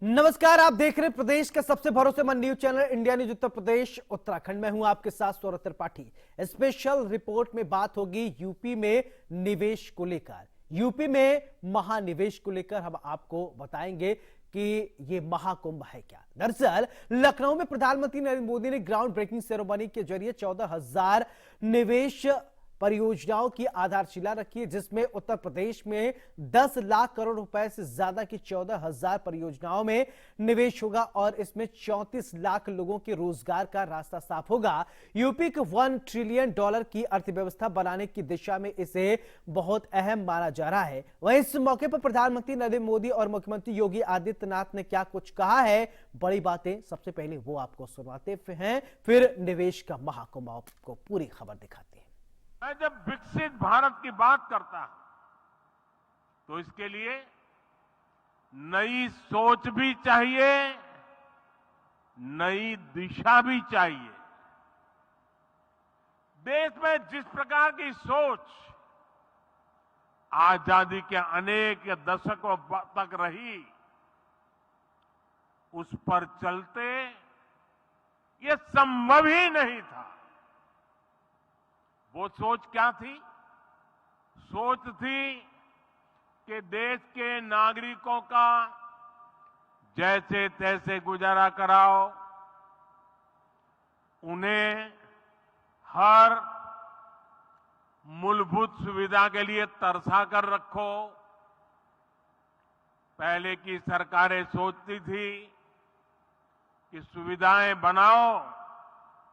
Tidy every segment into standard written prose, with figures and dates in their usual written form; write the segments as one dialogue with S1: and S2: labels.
S1: नमस्कार, आप देख रहे हैं प्रदेश का सबसे भरोसेमंद news channel India news Uttar Pradesh Uttarakhand में हूं आपके साथ सौरभ त्रिपाठी। स्पेशल रिपोर्ट में बात होगी यूपी में निवेश को लेकर। यूपी में महानिवेश को लेकर हम आपको बताएंगे कि ये महाकुंभ है क्या। दरअसल लखनऊ में प्रधानमंत्री नरेंद्र मोदी ने ग्राउंड ब्रेकिंग सेरेमनी के जरिए 14,000 निवेश परियोजनाओं की आधारशिला रखी है, जिसमें उत्तर प्रदेश में 10 लाख करोड़ रुपए से ज्यादा की 14,000 परियोजनाओं में निवेश होगा और इसमें 34 लाख लोगों के रोजगार का रास्ता साफ होगा। यूपी को $1 ट्रिलियन की अर्थव्यवस्था बनाने की दिशा में इसे बहुत अहम माना जा रहा है। वहीं इस मौके पर प्रधानमंत्री नरेंद्र मोदी और मुख्यमंत्री योगी आदित्यनाथ ने क्या कुछ कहा है, बड़ी बातें, सबसे पहले वो आपको सुनाते हैं, फिर निवेश का महाकुंभ आपको पूरी खबर दिखाते हैं।
S2: मैं जब विकसित भारत की बात करता हूं तो इसके लिए नई सोच भी चाहिए, नई दिशा भी चाहिए। देश में जिस प्रकार की सोच आजादी के अनेक दशकों तक रही, उस पर चलते ये संभव ही नहीं था। वो सोच क्या थी? सोच थी कि देश के नागरिकों का जैसे तैसे गुजारा कराओ, उन्हें हर मूलभूत सुविधा के लिए तरसा कर रखो। पहले की सरकारें सोचती थी कि सुविधाएं बनाओ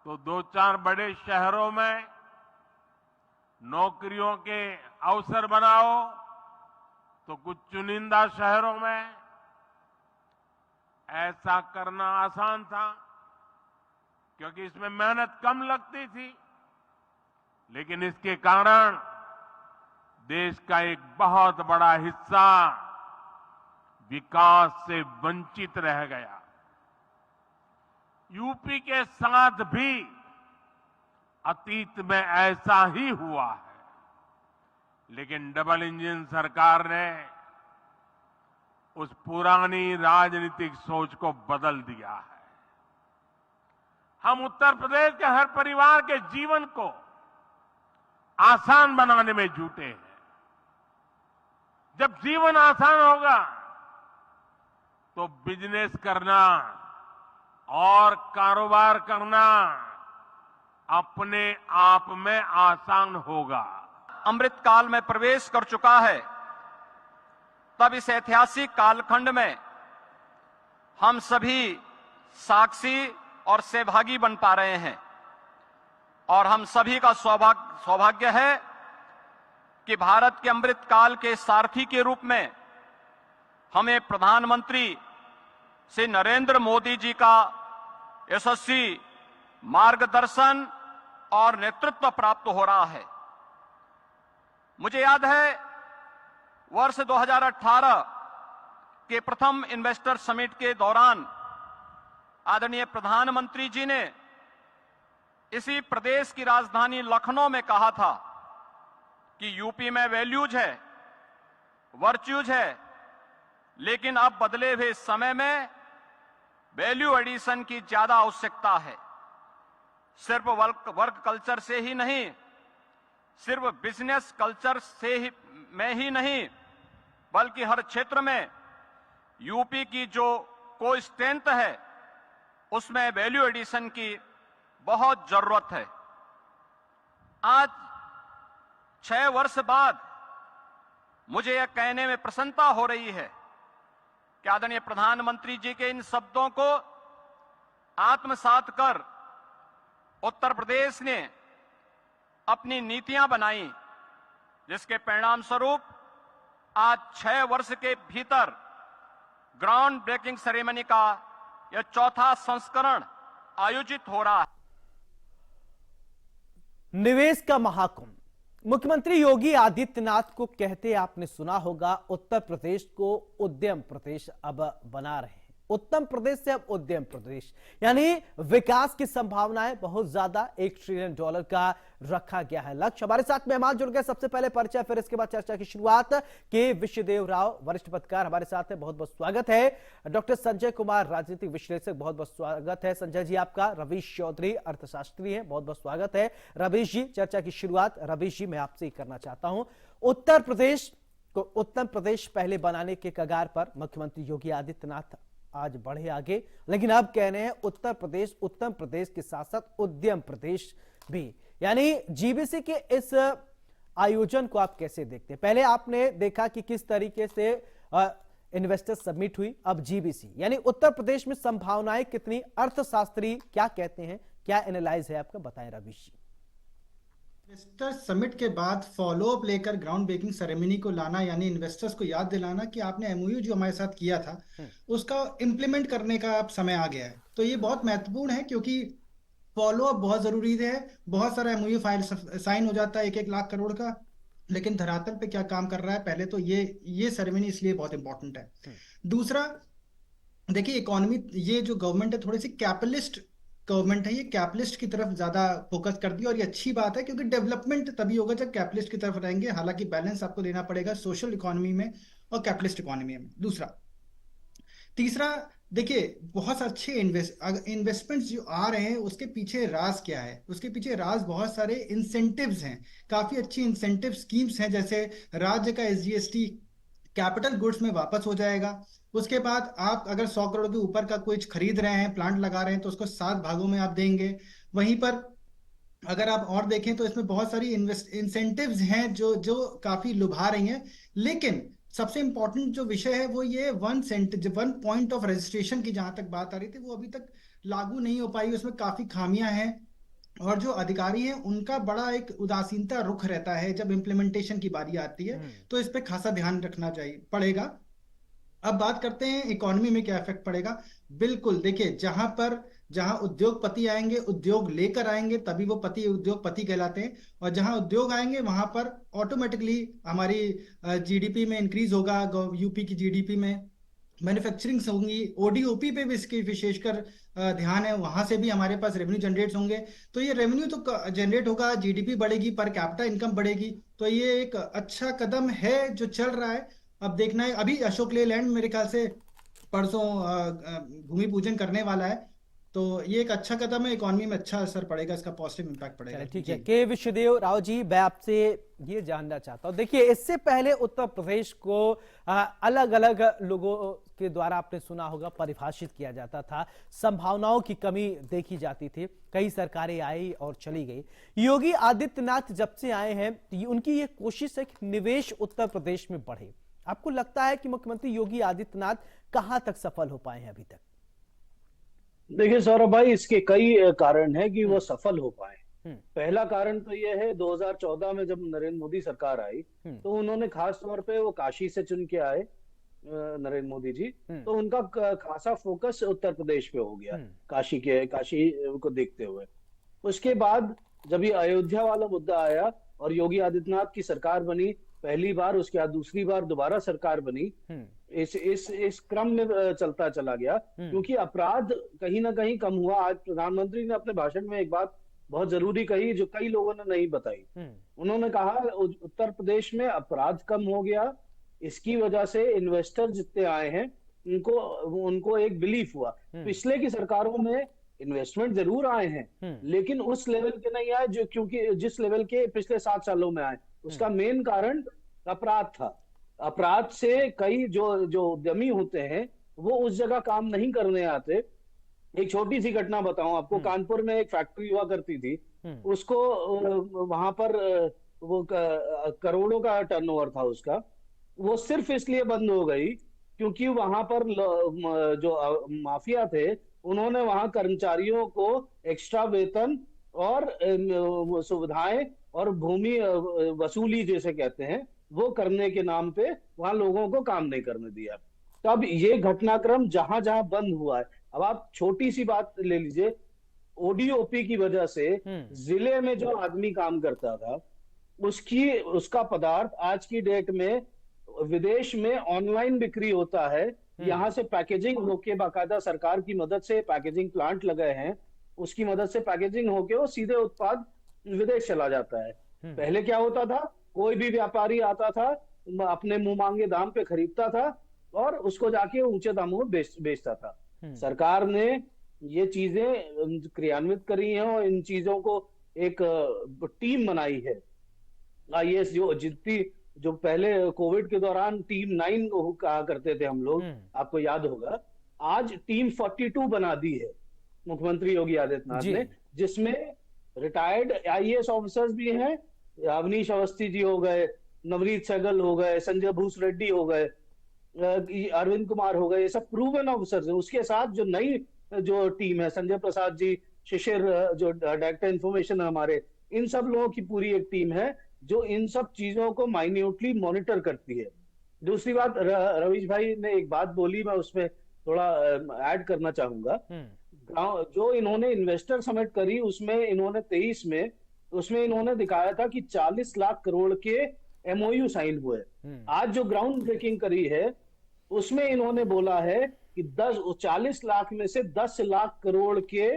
S2: तो 2-4 बड़े शहरों में नौकरियों के अवसर बनाओ तो कुछ चुनिंदा शहरों में। ऐसा करना आसान था क्योंकि इसमें मेहनत कम लगती थी, लेकिन इसके कारण देश का एक बहुत बड़ा हिस्सा विकास से वंचित रह गया। यूपी के साथ भी अतीत में ऐसा ही हुआ है, लेकिन डबल इंजन सरकार ने उस पुरानी राजनीतिक सोच को बदल दिया है। हम उत्तर प्रदेश के हर परिवार के जीवन को आसान बनाने में जुटे हैं। जब जीवन आसान होगा तो बिजनेस करना और कारोबार करना अपने आप में आसान होगा।
S3: अमृत काल में प्रवेश कर चुका है, तब इस ऐतिहासिक कालखंड में हम सभी साक्षी और सहभागी बन पा रहे हैं और हम सभी का सौभाग्य है कि भारत के अमृत काल के सारथी के रूप में हमें प्रधानमंत्री श्री नरेंद्र मोदी जी का यशस्वी मार्गदर्शन और नेतृत्व प्राप्त हो रहा है। मुझे याद है वर्ष 2018 के प्रथम इन्वेस्टर समिट के दौरान आदरणीय प्रधानमंत्री जी ने इसी प्रदेश की राजधानी लखनऊ में कहा था कि यूपी में वैल्यूज है, वर्च्यूज है, लेकिन अब बदले हुए समय में वैल्यू एडिशन की ज्यादा आवश्यकता है। सिर्फ वर्क कल्चर से ही नहीं, सिर्फ बिजनेस कल्चर में ही नहीं, बल्कि हर क्षेत्र में यूपी की जो कोई स्ट्रेंथ है उसमें वैल्यू एडिशन की बहुत जरूरत है। आज 6 वर्ष बाद मुझे यह कहने में प्रसन्नता हो रही है कि आदरणीय प्रधानमंत्री जी के इन शब्दों को आत्मसात कर उत्तर प्रदेश ने अपनी नीतियां बनाई, जिसके परिणाम स्वरूप आज 6 वर्ष के भीतर ग्राउंड ब्रेकिंग सेरेमनी का यह 4था संस्करण आयोजित हो रहा है।
S1: निवेश का महाकुंभ मुख्यमंत्री योगी आदित्यनाथ को कहते आपने सुना होगा, उत्तर प्रदेश को उद्यम प्रदेश अब बना रहे हैं। उत्तम प्रदेश से अब उद्यम प्रदेश, यानी विकास की संभावनाएं बहुत ज्यादा। $1 ट्रिलियन का रखा गया है लक्ष्य। हमारे साथ मेहमान जुड़ गए, सबसे पहले परिचय, फिर इसके बाद चर्चा की शुरुआत। के विश्वदेव राव, वरिष्ठ पत्रकार हमारे साथ है, बहुत बहुत स्वागत है। डॉक्टर संजय कुमार, राजनीतिक विश्लेषक, बहुत बहुत स्वागत है संजय जी आपका। रवीश चौधरी, अर्थशास्त्री हैं, बहुत बहुत स्वागत है रवीश जी। चर्चा की शुरुआत रवीश जी मैं आपसे ही करना चाहता हूं। उत्तर प्रदेश को उत्तम प्रदेश पहले बनाने के कगार पर मुख्यमंत्री योगी आदित्यनाथ आज बढ़े आगे, लेकिन अब कह रहे हैं उत्तर प्रदेश उत्तम प्रदेश के साथ साथ उद्यम प्रदेश भी। यानी जीबीसी के इस आयोजन को आप कैसे देखते हैं? पहले आपने देखा कि किस तरीके से इन्वेस्टर समिट हुई, अब जीबीसी, यानी उत्तर प्रदेश में संभावनाएं कितनी, अर्थशास्त्री क्या कहते हैं, क्या एनालाइज है आपका, बताएं रवीश जी।
S4: इन्वेस्टर समिट के बाद फॉलो अप लेकर ग्राउंड ब्रेकिंग सेरेमनी को लाना, यानी इन्वेस्टर्स को याद दिलाना कि आपने एमओयू जो हमारे साथ किया था उसका इम्प्लीमेंट करने का अब समय आ गया है। तो ये बहुत महत्वपूर्ण है क्योंकि फॉलो अप बहुत जरूरी है। बहुत सारा एमओयू फाइल साइन हो जाता है 1-1 लाख करोड़ का, लेकिन धरातल पे क्या काम कर रहा है पहले तो ये सेरेमनी इसलिए बहुत इंपॉर्टेंट है। दूसरा, देखिए इकोनॉमी, ये जो गवर्नमेंट है थोड़ी सी कैपिटलिस्ट गवर्नमेंट है, ये कैपिटलिस्ट की तरफ ज्यादा फोकस कर दिया और ये अच्छी बात है क्योंकि डेवलपमेंट तभी होगा जब कैपिटलिस्ट की तरफ रहेंगे। हालांकि बैलेंस आपको देना पड़ेगा सोशल इकोनॉमी में और कैपिटलिस्ट इकोनॉमी में। तीसरा, देखिए बहुत अच्छे इन्वेस्टमेंट्स जो आ रहे हैं उसके पीछे राज क्या है? उसके पीछे राज बहुत सारे इंसेंटिव्स हैं, काफी अच्छी इंसेंटिव स्कीम्स हैं। जैसे राज्य का एसजीएसटी कैपिटल गुड्स में वापस हो जाएगा। उसके बाद आप अगर 100 करोड़ के ऊपर का कुछ खरीद रहे हैं, प्लांट लगा रहे हैं, तो उसको 7 भागों में आप देंगे। वहीं पर अगर आप और देखें तो इसमें बहुत सारी इंसेंटिव्स हैं जो काफी लुभा रही हैं। लेकिन सबसे इंपॉर्टेंट जो विषय है वो ये 1 पॉइंट ऑफ रजिस्ट्रेशन की जहां तक बात आ रही थी, वो अभी तक लागू नहीं हो पाई। उसमें काफी खामियां हैं और जो अधिकारी हैं उनका बड़ा एक उदासीनता रुख रहता है जब इम्प्लीमेंटेशन की बारी आती है। तो इस पे खासा ध्यान रखना पड़ेगा। अब बात करते हैं इकोनॉमी में क्या इफेक्ट पड़ेगा। बिल्कुल, देखिए जहां उद्योगपति आएंगे, उद्योग लेकर आएंगे, तभी वो उद्योगपति कहलाते हैं। और जहां उद्योग आएंगे वहां पर ऑटोमेटिकली हमारी जीडीपी में इंक्रीज होगा। यूपी की जीडीपी में मैन्युफैक्चरिंग होंगी, ओडीओपी पे भी इसकी विशेषकर ध्यान है, वहां से भी हमारे पास रेवेन्यू जनरेट होंगे। तो ये रेवेन्यू तो जनरेट होगा, जीडीपी बढ़ेगी, पर कैपिटा इनकम बढ़ेगी। तो ये एक अच्छा कदम है जो चल रहा है। अब देखना है, अभी अशोक लेलैंड मेरे ख्याल से परसों भूमि पूजन करने वाला है। तो ये एक अच्छा कदम है, इकोनॉमी में अच्छा असर पड़ेगा, इसका पॉजिटिव इंपैक्ट पड़ेगा।
S1: ठीक है, के विश्वदेव राव जी, मैं आपसे ये जानना चाहता हूं, देखिए इससे पहले उत्तर प्रदेश को अलग अलग लोगों के द्वारा आपने सुना होगा परिभाषित किया जाता था, संभावनाओं की कमी देखी जाती थी, कई सरकारें आई और चली गई। योगी आदित्यनाथ जब से आए हैं उनकी ये कोशिश है कि निवेश उत्तर प्रदेश में बढ़े। आपको लगता है कि मुख्यमंत्री योगी आदित्यनाथ कहां तक सफल हो पाए हैं अभी तक?
S5: देखिए सौरभ भाई, इसके कई कारण हैं कि वो सफल हो पाए। पहला कारण तो ये है, 2014 में जब नरेंद्र मोदी सरकार आई तो उन्होंने खास तौर पे वो काशी से चुन के आए नरेंद्र मोदी जी, तो उनका खासा फोकस उत्तर प्रदेश पे हो गया, काशी को देखते हुए। उसके बाद जब ये अयोध्या वाला मुद्दा आया और योगी आदित्यनाथ की सरकार बनी पहली बार, उसके बाद दूसरी बार दोबारा सरकार बनी, इस क्रम में चलता चला गया क्योंकि अपराध कहीं ना कहीं कम हुआ। आज प्रधानमंत्री ने अपने भाषण में एक बात बहुत जरूरी कही जो कई लोगों ने नहीं बताई। उन्होंने कहा उत्तर प्रदेश में अपराध कम हो गया, इसकी वजह से इन्वेस्टर जितने आए हैं उनको एक बिलीफ हुआ। पिछले की सरकारों में इन्वेस्टमेंट जरूर आए हैं लेकिन उस लेवल के नहीं आए जो क्योंकि जिस लेवल के पिछले 7 सालों में आए। उसका मेन कारण अपराध था। अपराध से कई जो उद्यमी होते हैं वो उस जगह काम नहीं करने आते। एक छोटी सी घटना बताऊं आपको, कानपुर में एक फैक्ट्री हुआ करती थी, उसको वहां पर वो करोड़ों का टर्नओवर था उसका, वो सिर्फ इसलिए बंद हो गई क्योंकि वहां पर जो माफिया थे उन्होंने वहां कर्मचारियों को एक्स्ट्रा वेतन और सुविधाएं और भूमि वसूली जैसे कहते हैं वो करने के नाम पे वहां लोगों को काम नहीं करने दिया। तब ये घटनाक्रम जहां जहां बंद हुआ है। अब आप छोटी सी बात ले लीजिए, ओडीओपी की वजह से जिले में जो आदमी काम करता था उसका पदार्थ आज की डेट में विदेश में ऑनलाइन बिक्री होता है यहाँ से पैकेजिंग होके बाकायदा सरकार की मदद से पैकेजिंग प्लांट लगे हैं, उसकी मदद से पैकेजिंग होके वो सीधे उत्पाद विदेश चला जाता है। पहले क्या होता था, कोई भी व्यापारी आता था, अपने मुंह मांगे दाम पे खरीदता था और उसको जाके ऊंचे दामों में बेचता था। सरकार ने ये चीजें क्रियान्वित करी हैं और इन चीजों को एक टीम बनाई है। आईएएस जो पहले कोविड के दौरान टीम 9 कहा करते थे हम लोग, आपको याद होगा, आज टीम 42 बना दी है मुख्यमंत्री योगी आदित्यनाथ ने, जिसमें रिटायर्ड आईएएस ऑफिसर्स भी हैं, अवनीश अवस्थी जी हो गए, नवनीत सहगल हो गए, संजय भूस रेड्डी हो गए, अरविंद कुमार हो गए, ये सब प्रूवन ऑफिसर्स हैं। उसके साथ जो नई जो टीम है, संजय प्रसाद जी, शिशिर जो डायरेक्टर इंफॉर्मेशन है हमारे, इन सब लोगों की पूरी एक टीम है जो इन सब चीजों को माइन्यूटली मॉनिटर करती है। दूसरी बात, रवीश भाई ने एक बात बोली, मैं उसमें थोड़ा ऐड करना चाहूंगा। जो इन्होंने इन्वेस्टर समिट करी उसमें इन्होंने 23 में उसमें इन्होंने दिखाया था कि 40 लाख करोड़ के एमओयू साइन हुए। आज जो ग्राउंड ब्रेकिंग करी है उसमें इन्होंने बोला है कि 40 लाख में से 10 लाख करोड़ के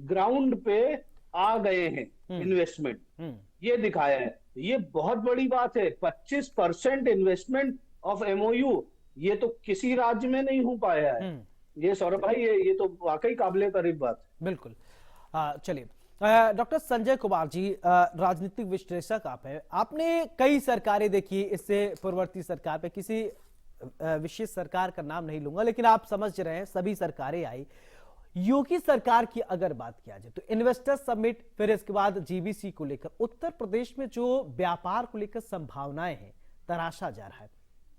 S5: ग्राउंड पे आ गए हैं इन्वेस्टमेंट, ये दिखाया है। ये बहुत बड़ी बात है। 25% इन्वेस्टमेंट ऑफ एमओयू, ये तो किसी राज्य में नहीं हो पाया है। ये सौरभ भाई, ये तो वाकई काबिले तारीफ बात है।
S1: बिल्कुल। चलिए डॉक्टर संजय कुमार जी, राजनीतिक विश्लेषक आप हैं, आपने कई सरकारें देखी, इससे पूर्ववर्ती सरकार पे किसी विशेष सरकार का नाम नहीं लूंगा, लेकिन आप समझ रहे हैं सभी सरकारें आई। योगी सरकार की अगर बात किया जाए तो इन्वेस्टर समिट, फिर इसके बाद जीबीसी को लेकर उत्तर प्रदेश में जो व्यापार को लेकर संभावनाएं हैं, तराशा जा रहा है,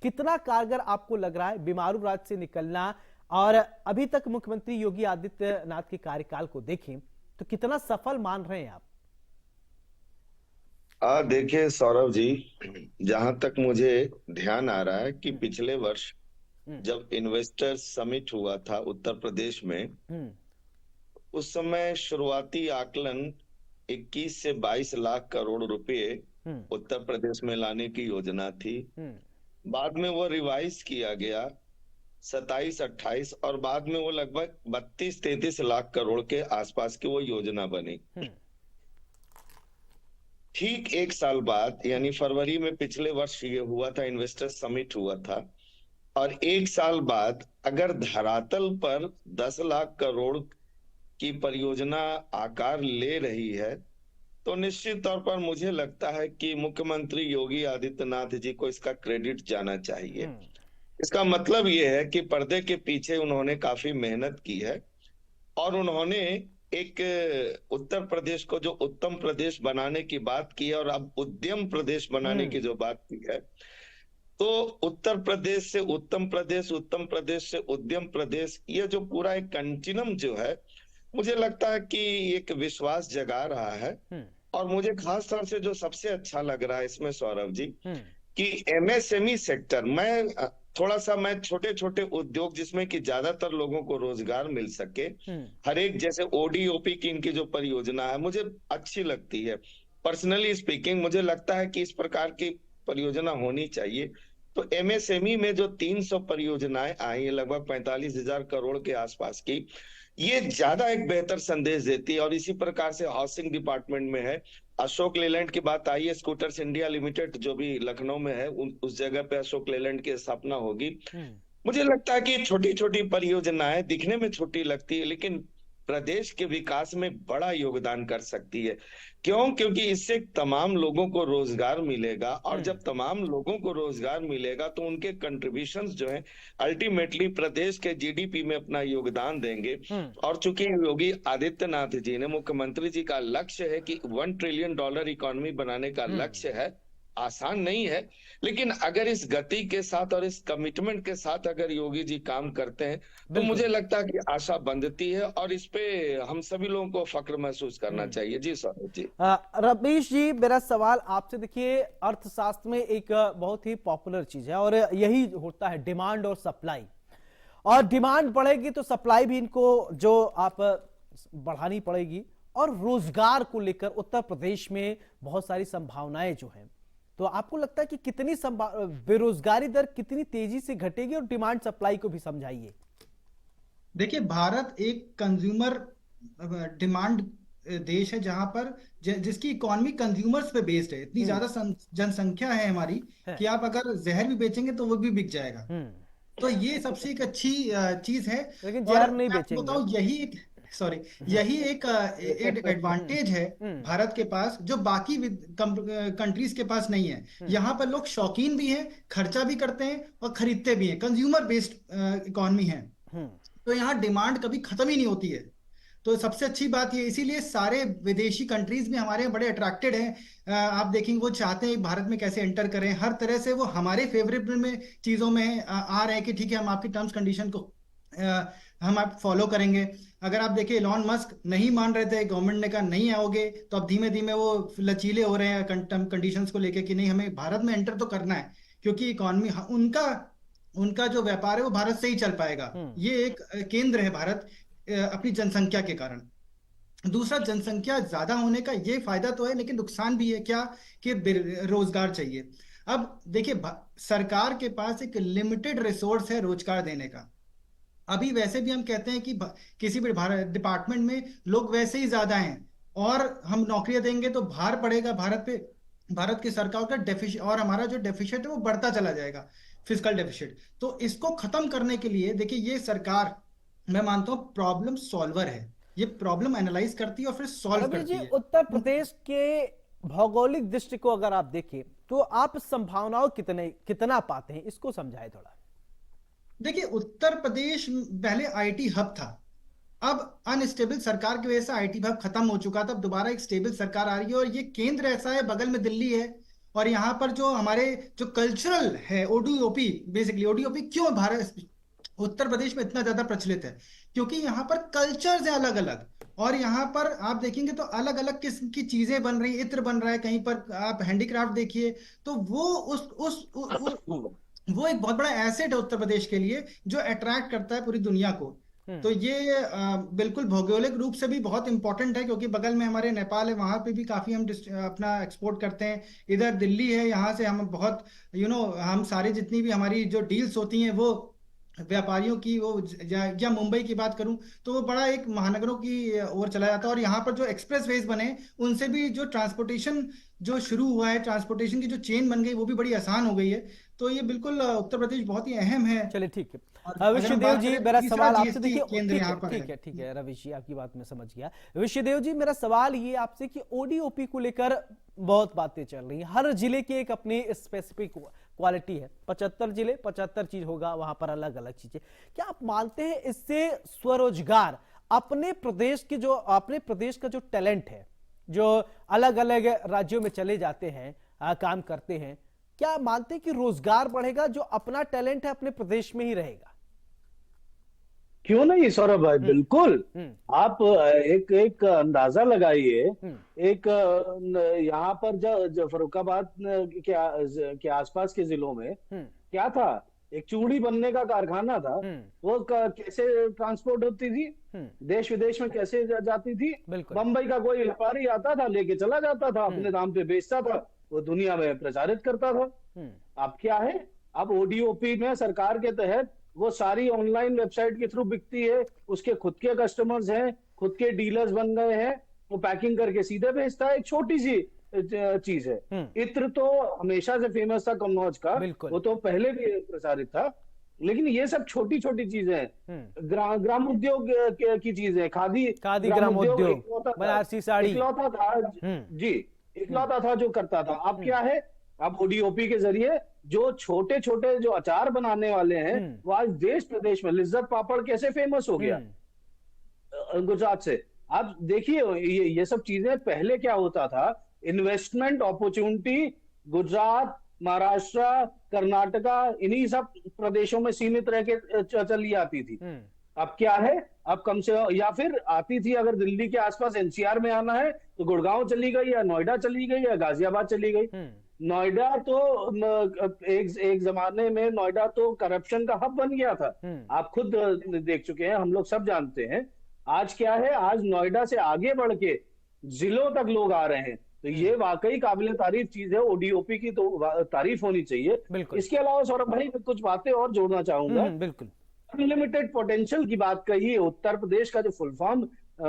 S1: कितना कारगर आपको लग रहा है बीमारू राज्य से निकलना? और अभी तक मुख्यमंत्री योगी आदित्यनाथ के कार्यकाल को देखें तो कितना सफल मान रहे हैं आप?
S6: देखिए सौरभ जी, जहां तक मुझे ध्यान आ रहा है कि पिछले वर्ष जब इन्वेस्टर समिट हुआ था उत्तर प्रदेश में, उस समय शुरुआती आकलन 21 से 22 लाख करोड़ रुपए उत्तर प्रदेश में लाने की योजना थी। बाद में वो रिवाइज किया गया 27-28 और बाद में वो लगभग 32-33 लाख करोड़ के आसपास की वो योजना बनी। ठीक एक साल बाद, यानी फरवरी में पिछले वर्ष ये हुआ था, इन्वेस्टर समिट हुआ था, और एक साल बाद अगर धरातल पर 10 लाख करोड़ की परियोजना आकार ले रही है तो निश्चित तौर पर मुझे लगता है कि मुख्यमंत्री योगी आदित्यनाथ जी को इसका क्रेडिट जाना चाहिए। इसका मतलब ये है कि पर्दे के पीछे उन्होंने काफी मेहनत की है और उन्होंने एक उत्तर प्रदेश को जो उत्तम प्रदेश बनाने की बात की है और अब उद्यम प्रदेश बनाने की जो बात की है, तो उत्तर प्रदेश से उत्तम प्रदेश, उत्तम प्रदेश से उद्यम प्रदेश, ये जो पूरा एक कंटिन्यूम जो है, मुझे लगता है कि एक विश्वास जगा रहा है। और मुझे खास तौर से जो सबसे अच्छा लग रहा है इसमें सौरभ जी, कि एमएसएमई सेक्टर, मैं छोटे छोटे उद्योग जिसमें कि ज्यादातर लोगों को रोजगार मिल सके, हर एक, जैसे ओडीओपी की इनकी जो परियोजना है मुझे अच्छी लगती है। पर्सनली स्पीकिंग मुझे लगता है कि इस प्रकार की परियोजना होनी चाहिए। तो एमएसएमई में जो 300 परियोजनाएं आई है, लगभग 45,000 करोड़ के आसपास की, ये ज्यादा एक बेहतर संदेश देती है। और इसी प्रकार से हाउसिंग डिपार्टमेंट में है, अशोक लेलैंड की बात आई है, स्कूटर्स इंडिया लिमिटेड जो भी लखनऊ में है, उस जगह पे अशोक लेलैंड की स्थापना होगी। मुझे लगता है कि छोटी छोटी परियोजनाएं दिखने में छोटी लगती है लेकिन प्रदेश के विकास में बड़ा योगदान कर सकती है। क्यों? क्योंकि इससे तमाम लोगों को रोजगार मिलेगा और जब तमाम लोगों को रोजगार मिलेगा तो उनके कंट्रीब्यूशंस जो हैं अल्टीमेटली प्रदेश के जीडीपी में अपना योगदान देंगे। और चूंकि योगी आदित्यनाथ जी ने, मुख्यमंत्री जी का लक्ष्य है कि $1 ट्रिलियन इकोनॉमी बनाने का लक्ष्य है, आसान नहीं है, लेकिन अगर इस गति के साथ और इस कमिटमेंट के साथ अगर योगी जी काम करते हैं तो मुझे लगता है कि आशा बंधती है और इस पे हम सभी लोगों को फक्र महसूस करना चाहिए। जी सौरभ जी।
S1: रमेश जी, मेरा सवाल आपसे, देखिए अर्थशास्त्र में एक बहुत ही पॉपुलर चीज है और यही होता है, डिमांड और सप्लाई। और डिमांड बढ़ेगी तो सप्लाई भी इनको जो आप बढ़ानी पड़ेगी। और रोजगार को लेकर उत्तर प्रदेश में बहुत सारी संभावनाएं जो हैं, तो आपको लगता है कि कितनी बेरोजगारी दर कितनी तेजी से घटेगी, और डिमांड सप्लाई को भी समझाइए।
S4: देखिए, भारत एक कंज्यूमर डिमांड देश है, जहां पर जिसकी इकोनॉमी कंज्यूमर्स पे बेस्ड है। इतनी ज्यादा जनसंख्या है हमारी कि आप अगर जहर भी बेचेंगे तो वो भी बिक जाएगा। तो ये सबसे एक अच्छी चीज है।
S1: लेकिन
S4: और
S1: जहर नहीं
S4: मैं आपको
S1: बेचेंगे।
S4: बताऊं, यही एक एडवांटेज है भारत के पास, जो बाकी कंट्रीज के पास नहीं है। यहाँ पर लोग शौकीन भी हैं, खर्चा भी करते हैं और खरीदते भी हैं। कंज्यूमर बेस्ड इकोनॉमी है, तो यहाँ डिमांड कभी खत्म ही नहीं होती है। तो सबसे अच्छी बात ये, इसीलिए सारे विदेशी कंट्रीज भी हमारे बड़े अट्रैक्टेड हैं। आप देखेंगे वो चाहते हैं भारत में कैसे एंटर करें, हर तरह से वो हमारे फेवरेबल में चीजों में आ रहे हैं कि ठीक है, हम आपकी टर्म्स कंडीशन को हम आप फॉलो करेंगे। अगर आप देखिए, इलॉन मस्क नहीं मान रहे थे, गवर्नमेंट ने कहा नहीं आओगे, तो अब धीमे धीमे वो लचीले हो रहे हैं टर्म कंडीशंस को लेके कि नहीं, हमें भारत में एंटर तो करना है, क्योंकि इकोनॉमी उनका जो व्यापार है वो भारत से ही चल पाएगा। ये एक केंद्र है भारत, अपनी जनसंख्या के कारण। दूसरा, जनसंख्या ज्यादा होने का ये फायदा तो है, लेकिन नुकसान भी है क्या, कि रोजगार चाहिए। अब देखिए, सरकार के पास एक लिमिटेड रिसोर्स है रोजगार देने का। अभी वैसे भी हम कहते हैं कि किसी भी डिपार्टमेंट में लोग वैसे ही ज्यादा हैं, और हम नौकरियां देंगे तो भार पड़ेगा भारत पे, भारत की सरकार का डेफिसिट, और हमारा जो डेफिसिट है वो बढ़ता चला जाएगा, फिजिकल डेफिसिट। तो इसको खत्म करने के लिए देखिए, ये सरकार, मैं मानता हूँ, प्रॉब्लम सॉल्वर है। ये प्रॉब्लम एनालाइज करती है और फिर सॉल्व करती है।
S1: उत्तर प्रदेश के भौगोलिक दृष्टि को अगर आप देखें तो आप संभावनाओं कितना पाते हैं, इसको समझाएं थोड़ा।
S4: देखिए, उत्तर प्रदेश पहले आईटी हब था, अब अनस्टेबल सरकार की वजह से आईटी हब खत्म हो चुका था, अब दोबारा एक स्टेबल सरकार आ रही है। और ये केंद्र ऐसा है, बगल में दिल्ली है, और यहाँ पर जो हमारे जो कल्चरल है, ओडीओपी, बेसिकली ओडीओपी क्यों भारत उत्तर प्रदेश में इतना ज्यादा प्रचलित है, क्योंकि यहाँ पर कल्चर्स है अलग अलग। और यहाँ पर आप देखेंगे तो अलग अलग किस्म की चीजें बन रही, इत्र बन रहा है, कहीं पर आप हैंडीक्राफ्ट देखिए, तो वो एक बहुत बड़ा एसेट है उत्तर प्रदेश के लिए, जो अट्रैक्ट करता है पूरी दुनिया को। तो ये बिल्कुल भौगोलिक रूप से भी बहुत इंपॉर्टेंट है, क्योंकि बगल में हमारे नेपाल है, वहां पे भी काफी हम अपना एक्सपोर्ट करते हैं। इधर दिल्ली है, यहाँ से हम बहुत हम सारी जितनी भी हमारी जो डील्स होती हैं वो व्यापारियों की, वो या मुंबई की बात करूं तो वो बड़ा एक महानगरों की ओर चला जाता है। और यहाँ पर जो एक्सप्रेस वेज बने, उनसे भी जो ट्रांसपोर्टेशन जो शुरू हुआ है, ट्रांसपोर्टेशन की जो चेन बन गई, वो भी बड़ी आसान हो गई है। तो ये बिल्कुल उत्तर प्रदेश बहुत ही अहम है।
S1: चलिए ठीक है विश्वदेव जी, मेरा सवाल आपसे, देखिए ठीक है रवीश जी, आपकी बात मैं समझ गया। विश्वदेव जी, मेरा सवाल ये आपसे कि ओडीओपी को लेकर बहुत बातें चल रही हैं, हर जिले की एक अपनी स्पेसिफिक क्वालिटी है, 75 जिले 75 चीज होगा, वहां पर अलग अलग चीजें। क्या आप मानते हैं इससे स्वरोजगार, अपने प्रदेश का जो टैलेंट है, जो अलग अलग राज्यों में चले जाते हैं, काम करते हैं, क्या मानते हैं कि रोजगार बढ़ेगा, जो अपना टैलेंट है अपने प्रदेश में ही रहेगा?
S5: क्यों नहीं सौरभ भाई, बिल्कुल। आप एक अंदाजा लगाइए, एक यहाँ पर जो फर्रुखाबाद के आसपास के जिलों में क्या था, एक चूड़ी बनने का कारखाना था, वो कैसे ट्रांसपोर्ट होती थी, देश विदेश में कैसे जाती थी। बंबई का कोई व्यापारी आता था, लेके चला जाता था, अपने दाम पे बेचता था, वो दुनिया में प्रचारित करता था। अब क्या है, अब ओडीओपी में सरकार के तहत वो सारी ऑनलाइन वेबसाइट के थ्रू बिकती है, उसके खुद के कस्टमर्स हैं, खुद के डीलर्स बन गए हैं, वो पैकिंग करके सीधे भेजता है। एक छोटी सी चीज है। इत्र तो हमेशा से फेमस था कन्नौज का, वो तो पहले भी प्रसारित था, लेकिन ये सब छोटी छोटी चीजें हैं। ग्राम उद्योग की चीजें, खादी
S1: ग्राम उद्योग, बनारसी साड़ी,
S5: इकलौता था जी, इकलौता था जो करता था। अब क्या है, अब ओडीओपी के जरिए जो छोटे छोटे जो अचार बनाने वाले हैं, वो आज देश प्रदेश में, लिज्जत पापड़ कैसे फेमस हो गया गुजरात से। आप देखिए, ये सब चीजें पहले क्या होता था, इन्वेस्टमेंट अपॉर्चुनिटी गुजरात, महाराष्ट्र, कर्नाटका, इन्हीं सब प्रदेशों में सीमित रह के चली आती थी। अब क्या है, अब कम से, या फिर आती थी, अगर दिल्ली के आसपास एनसीआर में आना है तो गुड़गांव चली गई, या नोएडा चली गई, या गाजियाबाद चली गई। नोएडा तो एक जमाने में नोएडा तो करप्शन का हब बन गया था, आप खुद देख चुके हैं, हम लोग सब जानते हैं। आज क्या है, आज नोएडा से आगे बढ़ के जिलों तक लोग आ रहे हैं। तो तो ये वाकई काबिले तारीफ चीज है। ओडीओपी की तो तारीफ होनी चाहिए।
S1: बिल्कुल।
S5: इसके अलावा सौरभ भाई मैं कुछ बातें और जोड़ना चाहूंगा।
S1: बिल्कुल।
S5: अनलिमिटेड पोटेंशियल की बात कही है। उत्तर प्रदेश का जो फुल फॉर्म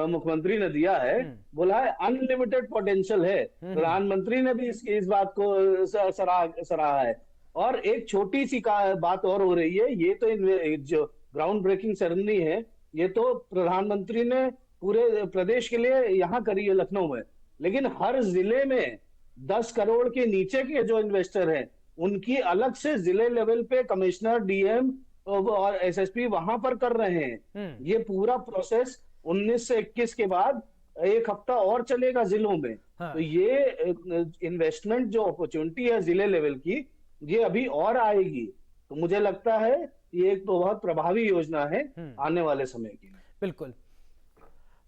S5: मुख्यमंत्री ने दिया है, बोला है अनलिमिटेड पोटेंशियल है। प्रधानमंत्री ने भी इस बात को सराहा है। और एक छोटी सी बात और हो रही है, ये तो जो ग्राउंड ब्रेकिंग सेरेमनी है, ये तो प्रधानमंत्री ने पूरे प्रदेश के लिए यहाँ करी है लखनऊ में, लेकिन हर जिले में 10 करोड़ के नीचे के जो इन्वेस्टर हैं उनकी अलग से जिले लेवल पे कमिश्नर, डीएम और एसएसपी वहां पर कर रहे हैं। ये पूरा प्रोसेस 19 से 21 के बाद 1 हफ्ता और चलेगा जिलों में।
S1: हाँ।
S5: तो ये इन्वेस्टमेंट जो अपॉर्चुनिटी है जिले लेवल की, ये अभी और आएगी। तो मुझे लगता है ये एक तो बहुत प्रभावी योजना है आने वाले समय की।
S1: बिल्कुल।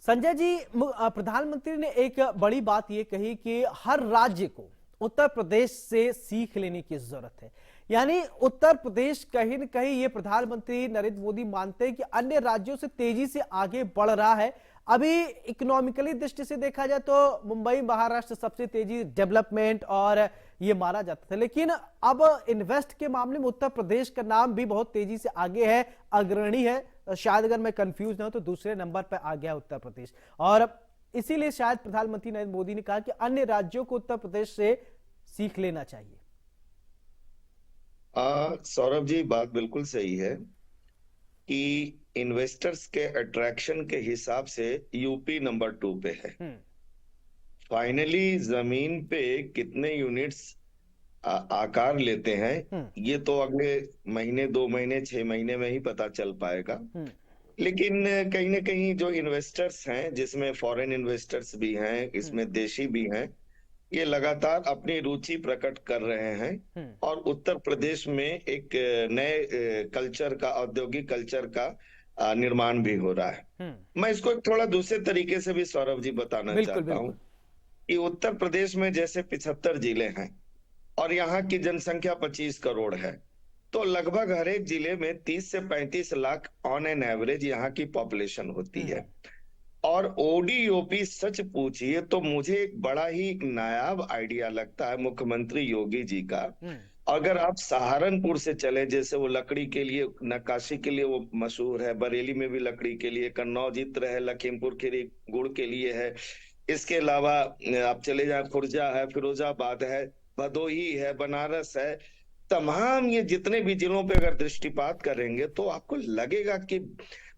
S1: संजय जी, प्रधानमंत्री ने एक बड़ी बात ये कही कि हर राज्य को उत्तर प्रदेश से सीख लेने की जरूरत है। यानी उत्तर प्रदेश कहीं न कहीं ये प्रधानमंत्री नरेंद्र मोदी मानते हैं कि अन्य राज्यों से तेजी से आगे बढ़ रहा है। अभी इकोनॉमिकली दृष्टि से देखा जाए तो मुंबई, महाराष्ट्र सबसे तेजी डेवलपमेंट और ये माना जाता था, लेकिन अब इन्वेस्ट के मामले में उत्तर प्रदेश का नाम भी बहुत तेजी से आगे है, अग्रणी है। शायद अगर मैं कंफ्यूज ना हो तो दूसरे नंबर पर आ गया उत्तर प्रदेश, और इसीलिए शायद प्रधानमंत्री नरेंद्र मोदी ने कहा कि अन्य राज्यों को उत्तर प्रदेश से सीख लेना चाहिए।
S6: सौरभ जी, बात बिल्कुल सही है कि इन्वेस्टर्स के अट्रैक्शन के हिसाब से यूपी नंबर 2 पे है। फाइनली जमीन पे कितने यूनिट्स आकार लेते हैं ये तो अगले महीने, 2 महीने, 6 महीने में ही पता चल पाएगा। लेकिन कहीं ना कहीं जो इन्वेस्टर्स हैं, जिसमें फॉरेन इन्वेस्टर्स भी हैं, इसमें देशी भी हैं, ये लगातार अपनी रुचि प्रकट कर रहे हैं और उत्तर प्रदेश में एक नए कल्चर का, औद्योगिक कल्चर का निर्माण भी हो रहा है। मैं इसको एक थोड़ा दूसरे तरीके से भी सौरभ जी बताना चाहता हूँ कि उत्तर प्रदेश में जैसे 75 जिले हैं और यहाँ की जनसंख्या 25 करोड़ है, तो लगभग हर एक जिले में 30 से 35 लाख ऑन एन एवरेज यहाँ की पॉपुलेशन होती है। और ओडीओपी सच पूछिए तो मुझे एक बड़ा ही नायाब आइडिया लगता है मुख्यमंत्री योगी जी का। अगर आप सहारनपुर से चले, जैसे वो लकड़ी के लिए, नक्काशी के लिए वो मशहूर है, बरेली में भी लकड़ी के लिए, कन्नौज इत्र है, लखीमपुर खीरी गुड़ के लिए है, इसके अलावा आप चले जाए खुर्जा है, फिरोजाबाद है, भदोही है, बनारस है, तमाम ये जितने भी जिलों पे अगर दृष्टिपात करेंगे तो आपको लगेगा कि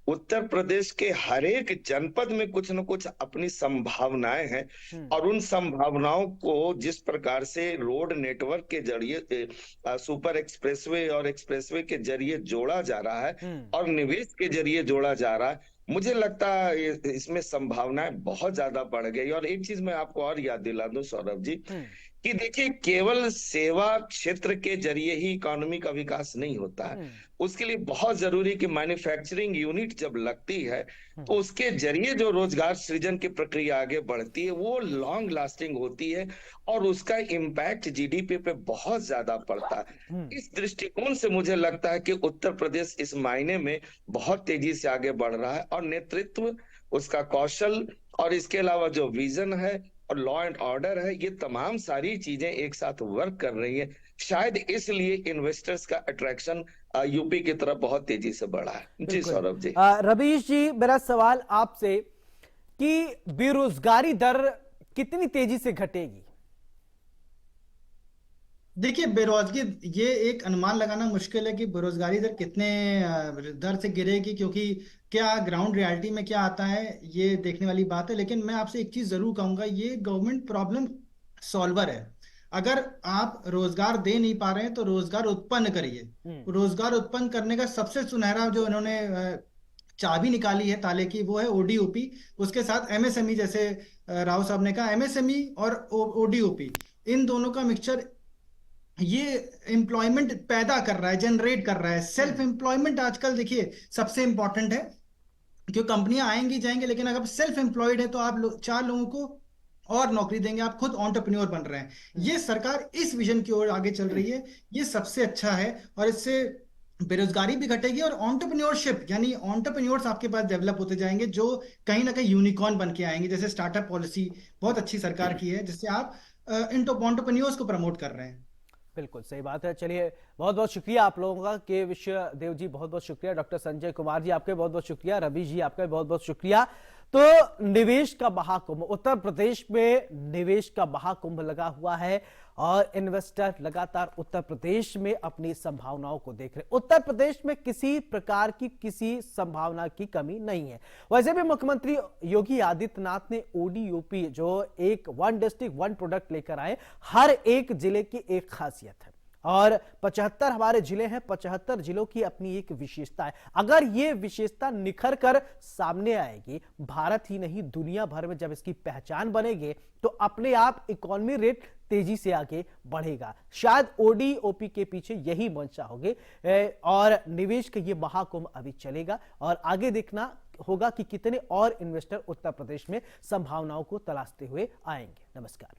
S6: उत्तर प्रदेश के हर एक जनपद में कुछ न कुछ अपनी संभावनाएं हैं। और उन संभावनाओं को जिस प्रकार से रोड नेटवर्क के जरिए, सुपर एक्सप्रेसवे और एक्सप्रेसवे के जरिए जोड़ा जा रहा है और निवेश के जरिए जोड़ा जा रहा है, मुझे लगता है इसमें संभावनाएं बहुत ज्यादा बढ़ गई। और एक चीज मैं आपको और याद दिला दूं सौरभ जी, कि देखिए केवल सेवा क्षेत्र के जरिए ही इकोनॉमी का विकास नहीं होता है। उसके लिए बहुत जरूरी कि मैन्युफैक्चरिंग यूनिट जब लगती है तो उसके जरिए जो रोजगार सृजन की प्रक्रिया आगे बढ़ती है वो लॉन्ग लास्टिंग होती है और उसका इम्पैक्ट जीडीपी पे बहुत ज्यादा पड़ता है। इस दृष्टिकोण से मुझे लगता है कि उत्तर प्रदेश इस मायने में बहुत तेजी से आगे बढ़ रहा है और नेतृत्व, उसका कौशल और इसके अलावा जो विजन है और लॉ एंड ऑर्डर है, ये तमाम सारी चीजें एक साथ वर्क कर रही हैं। शायद इसलिए इन्वेस्टर्स का अट्रैक्शन यूपी की तरफ बहुत तेजी से बढ़ा है। जी सौरभ जी।
S1: रवीश जी, मेरा सवाल आपसे कि बेरोजगारी दर कितनी तेजी से घटेगी?
S4: देखिए, बेरोजगारी, ये एक अनुमान लगाना मुश्किल है कि बेरोजगारी दर कितने दर से गिरेगी, क्योंकि क्या ग्राउंड रियलिटी में क्या आता है ये देखने वाली बात है। लेकिन मैं आपसे एक चीज जरूर कहूंगा, ये गवर्नमेंट प्रॉब्लम सॉल्वर है। अगर आप रोजगार दे नहीं पा रहे हैं तो रोजगार उत्पन्न करिए। रोजगार उत्पन्न करने का सबसे सुनहरा जो इन्होंने चाबी निकाली है ताले की, वो है ओडीओपी। उसके साथ एमएसएमई, जैसे राव साहब ने कहा, एमएसएमई और ओडीओपी, इन दोनों का मिक्सचर ये एम्प्लॉयमेंट पैदा कर रहा है, जनरेट कर रहा है। सेल्फ एम्प्लॉयमेंट आजकल देखिए सबसे इंपॉर्टेंट है, क्योंकि कंपनियां आएंगी जाएंगी, लेकिन अगर सेल्फ एम्प्लॉयड है तो आप 4 लोगों को और नौकरी देंगे, आप खुद एंटरप्रेन्योर बन रहे हैं। ये सरकार इस विजन की ओर आगे चल रही है, ये सबसे अच्छा है। और इससे बेरोजगारी भी घटेगी और एंटरप्रेन्योरशिप यानी एंटरप्रेन्योर्स आपके पास डेवलप होते जाएंगे, जो कहीं ना कहीं यूनिकॉर्न बन के आएंगे। जैसे स्टार्टअप पॉलिसी बहुत अच्छी सरकार की है, जिससे आप एंटरप्रेन्योर्स को प्रमोट कर रहे हैं।
S1: बिल्कुल सही बात है। चलिए, बहुत बहुत शुक्रिया आप लोगों का। के विश्वदेव जी बहुत बहुत शुक्रिया, डॉक्टर संजय कुमार जी आपके बहुत बहुत शुक्रिया, रवि जी आपका बहुत बहुत शुक्रिया। तो निवेश का महाकुंभ, उत्तर प्रदेश में निवेश का महाकुंभ लगा हुआ है और इन्वेस्टर लगातार उत्तर प्रदेश में अपनी संभावनाओं को देख रहे। उत्तर प्रदेश में किसी प्रकार की किसी संभावना की कमी नहीं है। वैसे भी मुख्यमंत्री योगी आदित्यनाथ ने ओडीओपी जो एक वन डिस्ट्रिक्ट वन प्रोडक्ट लेकर आए, हर एक जिले की एक खासियत है और 75 हमारे जिले हैं, 75 जिलों की अपनी एक विशेषता है। अगर ये विशेषता निखर कर सामने आएगी, भारत ही नहीं दुनिया भर में जब इसकी पहचान बनेगी, तो अपने आप इकोनॉमी रेट तेजी से आगे बढ़ेगा। शायद ओडीओपी के पीछे यही मंशा होगी और निवेश का ये महाकुंभ अभी चलेगा और आगे देखना होगा कि कितने और इन्वेस्टर उत्तर प्रदेश में संभावनाओं को तलाशते हुए आएंगे। नमस्कार।